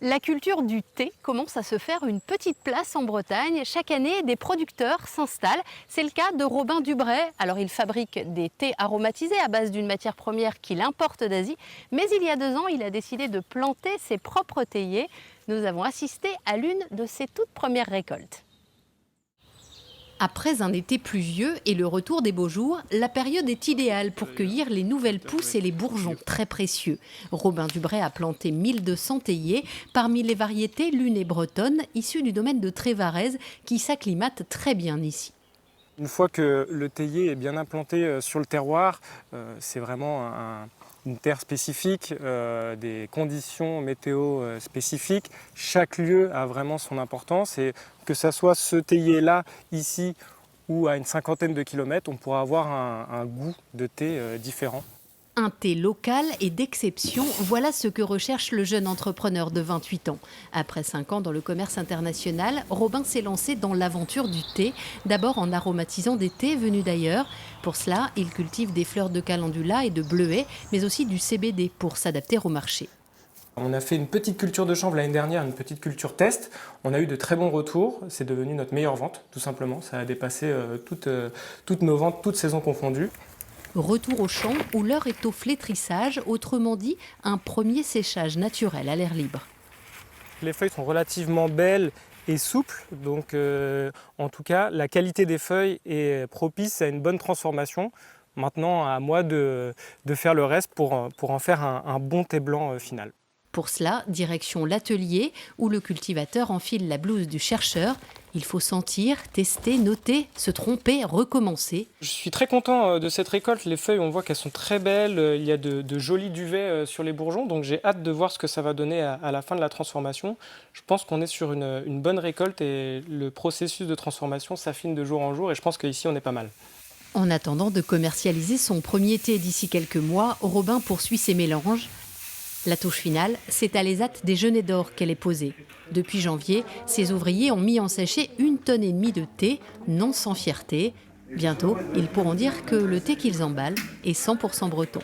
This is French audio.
La culture du thé commence à se faire une petite place en Bretagne. Chaque année, des producteurs s'installent. C'est le cas de Robin Dubray. Alors, il fabrique des thés aromatisés à base d'une matière première qu'il importe d'Asie. Mais il y a 2 ans, il a décidé de planter ses propres théiers. Nous avons assisté à l'une de ses toutes premières récoltes. Après un été pluvieux et le retour des beaux jours, la période est idéale pour cueillir les nouvelles pousses et les bourgeons très précieux. Robin Dubray a planté 1200 théiers. Parmi les variétés, l'une est bretonne, issue du domaine de Trévarez, qui s'acclimate très bien ici. Une fois que le théier est bien implanté sur le terroir, c'est vraiment une terre spécifique, des conditions météo spécifiques. Chaque lieu a vraiment son importance et que ce soit ce théier-là, ici, ou à une cinquantaine de kilomètres, on pourra avoir un goût de thé différent. Un thé local et d'exception, voilà ce que recherche le jeune entrepreneur de 28 ans. Après 5 ans dans le commerce international, Robin s'est lancé dans l'aventure du thé, d'abord en aromatisant des thés venus d'ailleurs. Pour cela, il cultive des fleurs de calendula et de bleuet, mais aussi du CBD pour s'adapter au marché. On a fait une petite culture de chanvre l'année dernière, une petite culture test. On a eu de très bons retours. C'est devenu notre meilleure vente, tout simplement. Ça a dépassé toutes nos ventes, toutes saisons confondues. Retour au champ où l'heure est au flétrissage, autrement dit un premier séchage naturel à l'air libre. Les feuilles sont relativement belles et souples, donc en tout cas la qualité des feuilles est propice à une bonne transformation. Maintenant à moi de faire le reste pour en faire un bon thé blanc final. Pour cela, direction l'atelier où le cultivateur enfile la blouse du chercheur. Il faut sentir, tester, noter, se tromper, recommencer. Je suis très content de cette récolte. Les feuilles, on voit qu'elles sont très belles. Il y a de jolis duvets sur les bourgeons, donc j'ai hâte de voir ce que ça va donner à la fin de la transformation. Je pense qu'on est sur une bonne récolte et le processus de transformation s'affine de jour en jour et je pense qu'ici on est pas mal. En attendant de commercialiser son premier thé d'ici quelques mois, Robin poursuit ses mélanges. La touche finale, c'est à l'ESAT des Genêts d'Or qu'elle est posée. Depuis janvier, ses ouvriers ont mis en sachet 1,5 tonne de thé, non sans fierté. Bientôt, ils pourront dire que le thé qu'ils emballent est 100% breton.